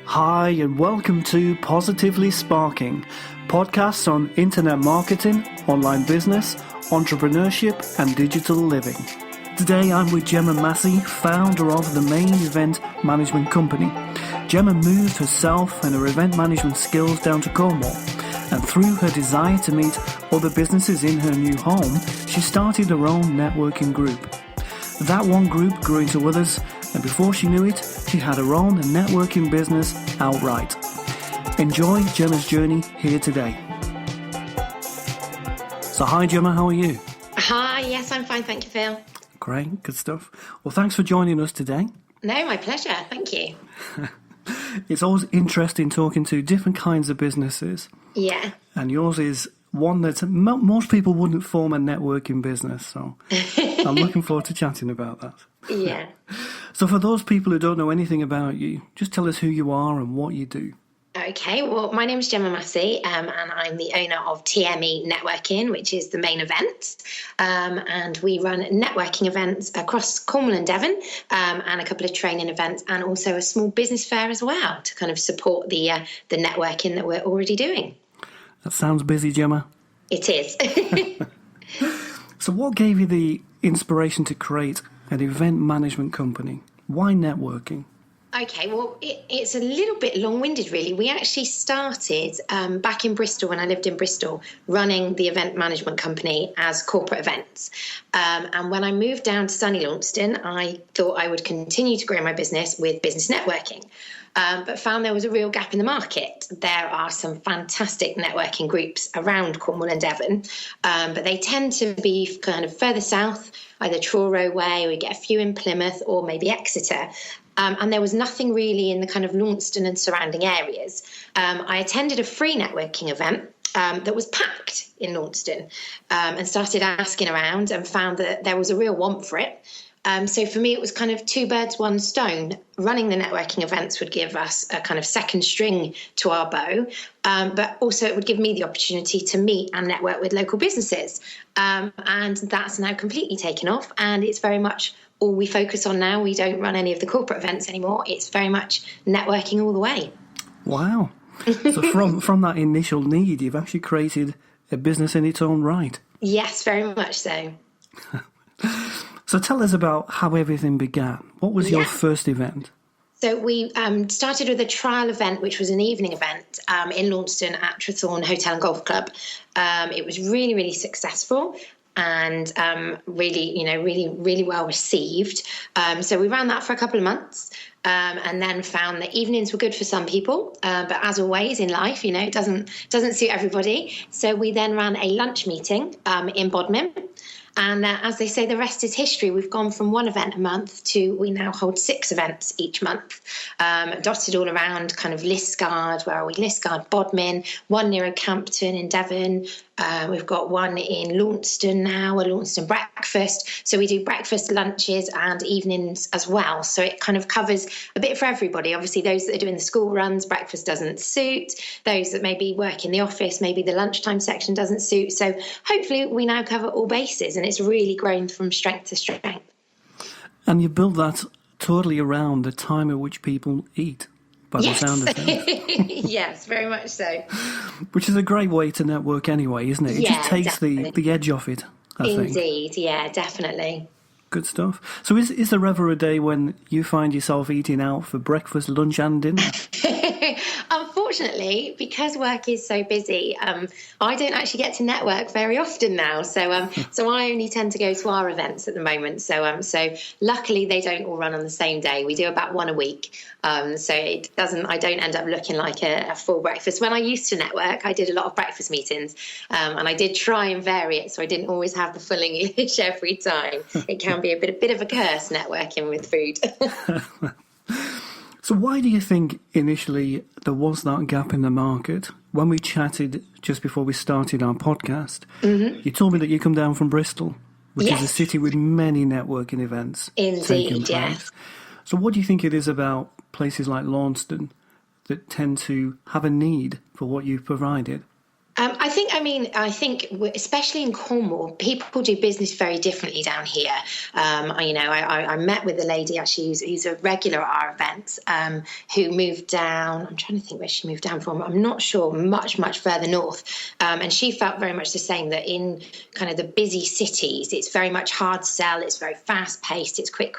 Hi and welcome to Positively Sparking, podcasts on internet marketing, online business, entrepreneurship and digital living. Today I'm with Gemma Massey, founder of the Main Event Management Company. Gemma moved herself and her event management skills down to Cornwall, and through her desire to meet other businesses in her new home, she started her own networking group. That one group grew into others, and before she knew it, she had her own networking business outright. Enjoy Gemma's journey here today. So hi Gemma, how are you? Hi, yes, I'm fine, thank you, Phil. Great, good stuff. Well, thanks for joining us today. No, my pleasure, thank you. It's always interesting talking to different kinds of businesses. Yeah. And yours is one that most people wouldn't form a networking business, so I'm looking forward to chatting about that. Yeah. So for those people who don't know anything about you, just tell us who you are and what you do. Okay, well, my name is Gemma Massey, and I'm the owner of TME Networking, which is the main event. And we run networking events across Cornwall and Devon, and a couple of training events, and also a small business fair as well to kind of support the networking that we're already doing. That sounds busy, Gemma. It is. So what gave you the inspiration to create an event management company? Why networking? Okay, well, it's a little bit long-winded, really. We actually started back in Bristol, when I lived in Bristol, running the event management company as corporate events. And when I moved down to sunny Launceston, I thought I would continue to grow my business with business networking, but found there was a real gap in the market. There are some fantastic networking groups around Cornwall and Devon, but they tend to be kind of further south, either Truro way, or we get a few in Plymouth or maybe Exeter. And there was nothing really in the kind of Launceston and surrounding areas. I attended a free networking event that was packed in Launceston, and started asking around and found that there was a real want for it. So for me, it was kind of two birds, one stone. Running the networking events would give us a kind of second string to our bow, but also it would give me the opportunity to meet and network with local businesses. And that's now completely taken off, and it's very much all we focus on now. We don't run any of the corporate events anymore. It's very much networking all the way. Wow. So from that initial need, you've actually created a business in its own right. Yes, very much so. So tell us about how everything began. What was your first event? So we started with a trial event, which was an evening event in Launceston at Trethorn Hotel and Golf Club. It was really, really successful and really well received. So we ran that for a couple of months, and then found that evenings were good for some people, but as always in life, it doesn't suit everybody. So we then ran a lunch meeting in Bodmin. And as they say, the rest is history. We've gone from one event a month to we now hold 6 events each month, dotted all around kind of Liskeard, where are we? Liskeard, Bodmin, one near Campton in Devon. We've got one in Launceston now, a Launceston breakfast. So we do breakfast, lunches and evenings as well. So it kind of covers a bit for everybody. Obviously, those that are doing the school runs, breakfast doesn't suit. Those that maybe work in the office, maybe the lunchtime section doesn't suit. So hopefully we now cover all bases, and it's really grown from strength to strength. And you built that totally around the time at which people eat, by the sound of things. Yes, very much so. Which is a great way to network anyway, isn't it? It just takes the edge off it, I think. Indeed, yeah, definitely. Good stuff. So is there ever a day when you find yourself eating out for breakfast, lunch and dinner? Unfortunately, because work is so busy, I don't actually get to network very often now. So I only tend to go to our events at the moment. So luckily they don't all run on the same day. We do about one a week. So I don't end up looking like a full breakfast. When I used to network, I did a lot of breakfast meetings, and I did try and vary it, so I didn't always have the full English every time. It can be a bit of a curse networking with food. So why do you think initially there was that gap in the market? When we chatted just before we started our podcast, you told me that you come down from Bristol, which is a city with many networking events taking place. Yes. So what do you think it is about places like Launceston that tend to have a need for what you've provided? I think I think especially in Cornwall, people do business very differently down here. I met with a lady actually who's a regular at our events, who moved down. I'm trying to think where she moved down from. I'm not sure. Much further north, and she felt very much the same. That in kind of the busy cities, it's very much hard sell. It's very fast paced. It's quick.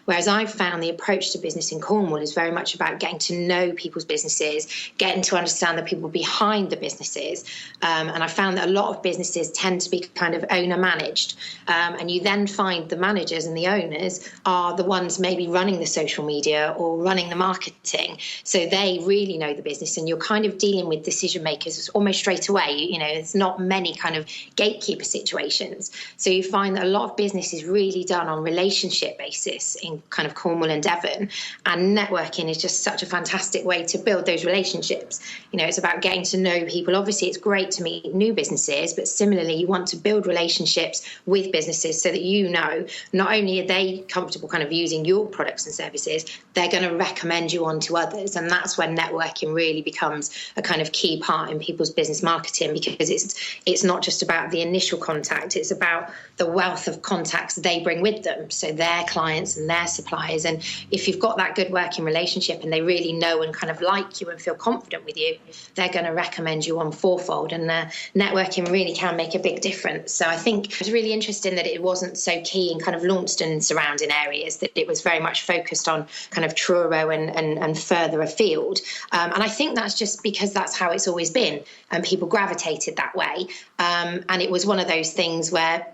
Whereas I've found the approach to business in Cornwall is very much about getting to know people's businesses, getting to understand the people behind the businesses. And I found that a lot of businesses tend to be kind of owner managed. And you then find the managers and the owners are the ones maybe running the social media or running the marketing. So they really know the business, and you're kind of dealing with decision makers almost straight away. It's not many kind of gatekeeper situations. So you find that a lot of business is really done on relationship basis in kind of Cornwall and Devon. And networking is just such a fantastic way to build those relationships. It's about getting to know people. Obviously, it's great to meet new businesses, but similarly, you want to build relationships with businesses so that not only are they comfortable kind of using your products and services, they're going to recommend you on to others. And that's when networking really becomes a kind of key part in people's business marketing, because it's not just about the initial contact, it's about the wealth of contacts they bring with them, so their clients and their suppliers. And if you've got that good working relationship and they really know and kind of like you and feel confident with you, they're going to recommend you on fourfold. And networking really can make a big difference. So I think it was really interesting that it wasn't so key in kind of Launceston and surrounding areas, that it was very much focused on kind of Truro and further afield. And I think that's just because that's how it's always been, and people gravitated that way. And it was one of those things where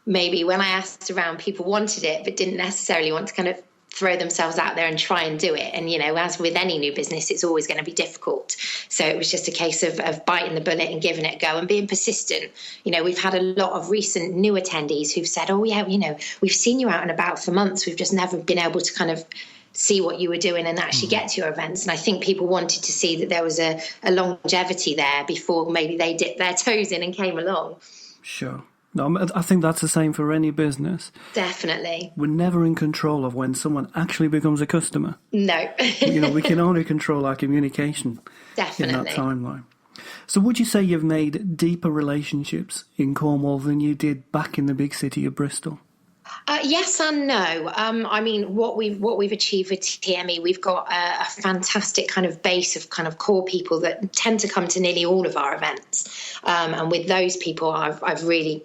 maybe when I asked around, people wanted it but didn't necessarily want to kind of throw themselves out there and try and do it. And, as with any new business, it's always going to be difficult. So it was just a case of biting the bullet and giving it a go and being persistent. We've had a lot of recent new attendees who've said, oh, yeah, we've seen you out and about for months. We've just never been able to kind of see what you were doing and actually get to your events. And I think people wanted to see that there was a longevity there before maybe they dipped their toes in and came along. Sure. No, I think that's the same for any business. Definitely. We're never in control of when someone actually becomes a customer. No. We can only control our communication. Definitely. In that timeline. So would you say you've made deeper relationships in Cornwall than you did back in the big city of Bristol? Yes and no. What we've achieved with TME, we've got a fantastic kind of base of kind of core people that tend to come to nearly all of our events. And with those people, I've really,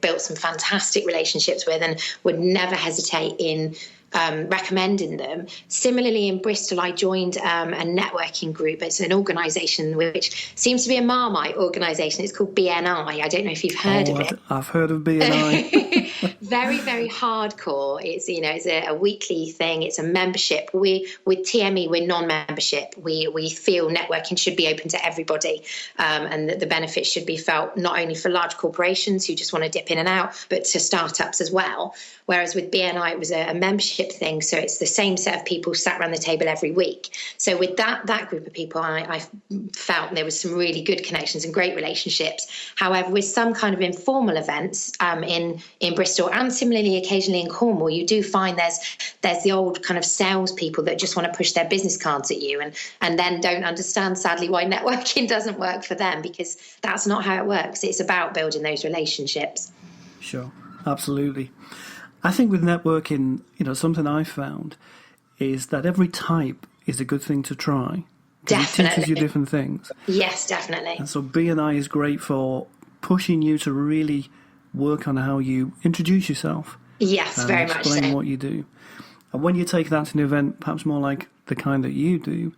built some fantastic relationships with, and would never hesitate in recommending them. Similarly, in Bristol, I joined a networking group. It's an organisation which seems to be a Marmite organisation. It's called BNI. I don't know if you've heard of it. I've heard of BNI. Very, very hardcore. It's a weekly thing. It's a membership. With TME, we're non-membership. We feel networking should be open to everybody, and that the benefits should be felt not only for large corporations who just want to dip in and out, but to startups as well. Whereas with BNI, it was a membership thing, so it's the same set of people sat around the table every week. So with that group of people, I felt there was some really good connections and great relationships. However, with some kind of informal events in Bristol, and similarly occasionally in Cornwall, you do find there's the old kind of salespeople that just want to push their business cards at you, and then don't understand, sadly, why networking doesn't work for them, because that's not how it works. It's about building those relationships. Sure, absolutely. I think with networking, something I found is that every type is a good thing to try. Definitely. It teaches you different things. Yes, definitely. And so BNI is great for pushing you to really work on how you introduce yourself. Yes, very much so. Explain what you do. And when you take that to an event, perhaps more like the kind that you do,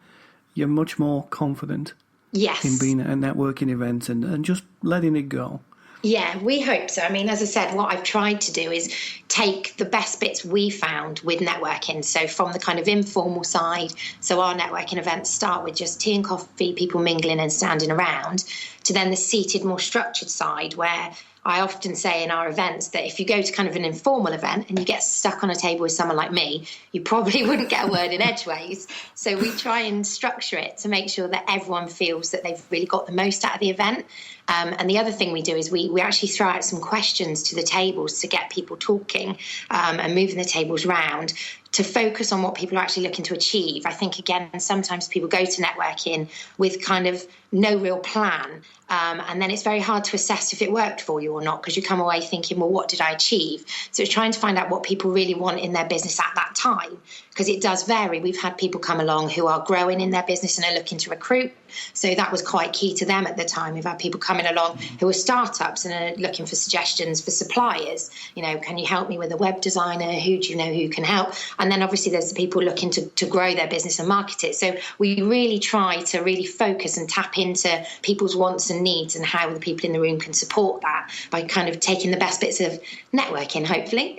you're much more confident in being at a networking event and just letting it go. Yeah, we hope so. As I said, what I've tried to do is take the best bits we found with networking. So from the kind of informal side, so our networking events start with just tea and coffee, people mingling and standing around, to then the seated, more structured side, where I often say in our events that if you go to kind of an informal event and you get stuck on a table with someone like me, you probably wouldn't get a word in edgeways. So we try and structure it to make sure that everyone feels that they've really got the most out of the event. And the other thing we do is we actually throw out some questions to the tables to get people talking and moving the tables round, to focus on what people are actually looking to achieve. I think, again, sometimes people go to networking with kind of no real plan. And then it's very hard to assess if it worked for you or not, because you come away thinking, well, what did I achieve? So it's trying to find out what people really want in their business at that time, because it does vary. We've had people come along who are growing in their business and are looking to recruit. So that was quite key to them at the time. We've had people coming along who are startups and are looking for suggestions for suppliers. Can you help me with a web designer? Who do you know who can help? And then obviously there's the people looking to grow their business and market it. So we really try to really focus and tap into people's wants and needs and how the people in the room can support that by kind of taking the best bits of networking, hopefully.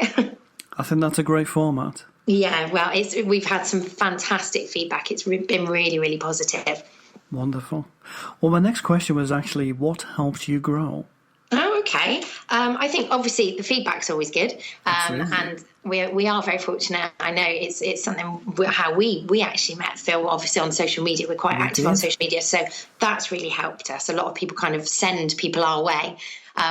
I think that's a great format. Yeah, well, we've had some fantastic feedback. It's been really, really positive. Wonderful. Well, my next question was actually, what helped you grow? Oh, okay. I think obviously the feedback's always good, and we are very fortunate. I know it's something how we actually met Phil. Obviously on social media, we're quite active on social media, so that's really helped us. A lot of people kind of send people our way.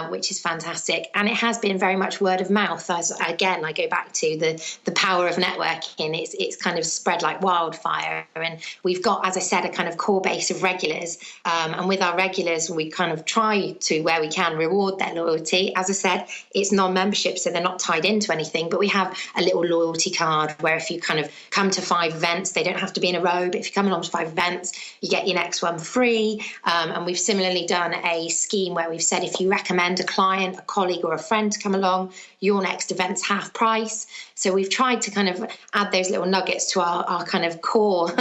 Which is fantastic. And it has been very much word of mouth. As again, I go back to the power of networking. It's kind of spread like wildfire. And we've got, as I said, a kind of core base of regulars. And with our regulars, we kind of try to, where we can, reward their loyalty. As I said, it's non-membership, so they're not tied into anything. But we have a little loyalty card where if you kind of come to 5 events, they don't have to be in a row. But if you come along to 5 events, you get your next one free. And we've similarly done a scheme where we've said if you recommend a client, a colleague or a friend to come along, your next event's half price. So we've tried to kind of add those little nuggets to our kind of core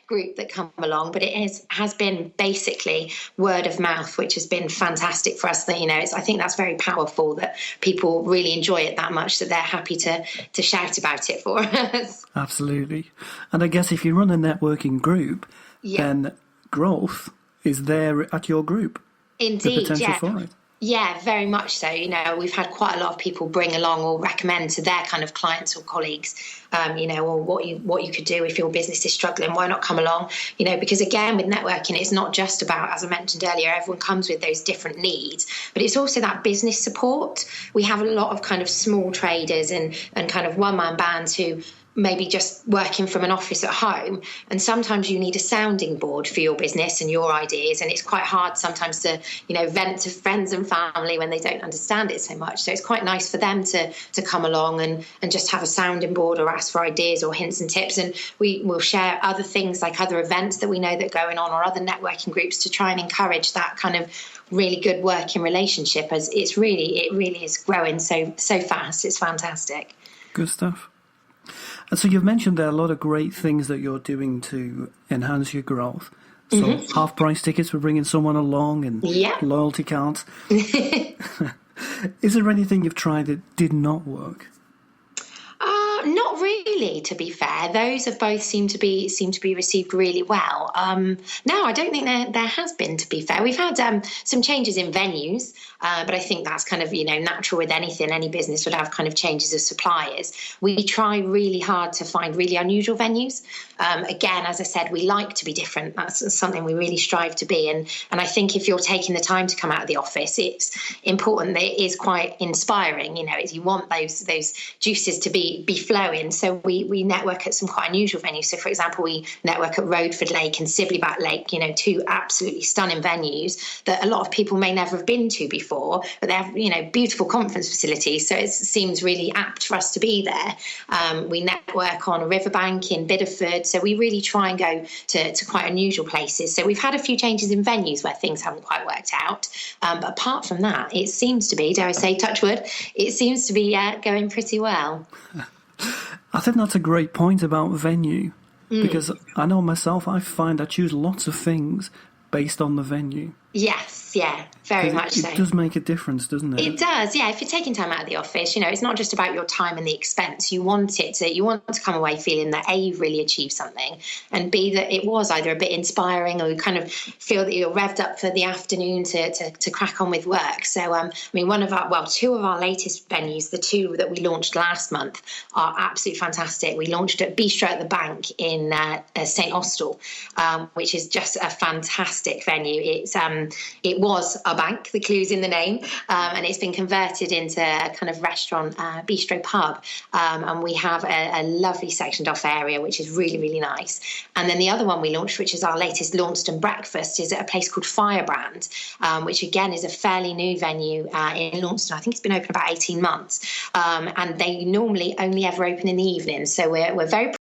group that come along. But it has been basically word of mouth, which has been fantastic for us. That I think that's very powerful, that people really enjoy it that much that they're happy to shout about it for us. Absolutely. And I guess if you run a networking group, then growth is there at your group. Indeed, the potential for it. Yeah, very much so. We've had quite a lot of people bring along or recommend to their kind of clients or colleagues, or what you could do if your business is struggling. Why not come along? Because again, with networking, it's not just about, as I mentioned earlier, everyone comes with those different needs, but it's also that business support. We have a lot of kind of small traders and kind of one-man bands who maybe just working from an office at home, and sometimes you need a sounding board for your business and your ideas, and it's quite hard sometimes to vent to friends and family when they don't understand it so much. So it's quite nice for them to come along and just have a sounding board or ask for ideas or hints and tips, and we will share other things like other events that we know that are going on or other networking groups to try and encourage that kind of really good working relationship, as it really is growing so fast. It's fantastic. Good stuff. And so you've mentioned there are a lot of great things that you're doing to enhance your growth. So half-price tickets for bringing someone along and loyalty cards. Is there anything you've tried that did not work? Not really, to be fair. Those have both seemed to be received really well. No, I don't think there has been, to be fair. We've had some changes in venues, but I think that's kind of natural with anything. Any business would have kind of changes of suppliers. We try really hard to find really unusual venues. Again, as I said, we like to be different. That's something we really strive to be. And I think if you're taking the time to come out of the office, it's important that it is quite inspiring. You want those juices to be flowing. So we network at some quite unusual venues. So, for example, we network at Roadford Lake and Sibleyback Lake, 2 absolutely stunning venues that a lot of people may never have been to before, but they have, beautiful conference facilities. So it seems really apt for us to be there. We network on a riverbank in Bideford. So we really try and go to quite unusual places. So we've had a few changes in venues where things haven't quite worked out. But apart from that, it seems to be, dare I say, touch wood, it seems to be going pretty well. I think that's a great point about venue, because I know myself, I find I choose lots of things based on the venue. Yes, yeah, very much so. It does make a difference, doesn't it? It does, yeah. If you're taking time out of the office, it's not just about your time and the expense. You want to come away feeling that A, you've really achieved something, and B, that it was either a bit inspiring or you kind of feel that you're revved up for the afternoon to crack on with work. So, two of our latest venues, the 2 that we launched last month, are absolutely fantastic. We launched at Bistro at the Bank in St Austell, which is just a fantastic venue. It's It was a bank, the clue's in the name, and it's been converted into a kind of restaurant, bistro pub. And we have a lovely sectioned off area, which is really, really nice. And then the other one we launched, which is our latest Launceston breakfast, is at a place called Firebrand, which again is a fairly new venue in Launceston. I think it's been open about 18 months. And they normally only ever open in the evening. So we're very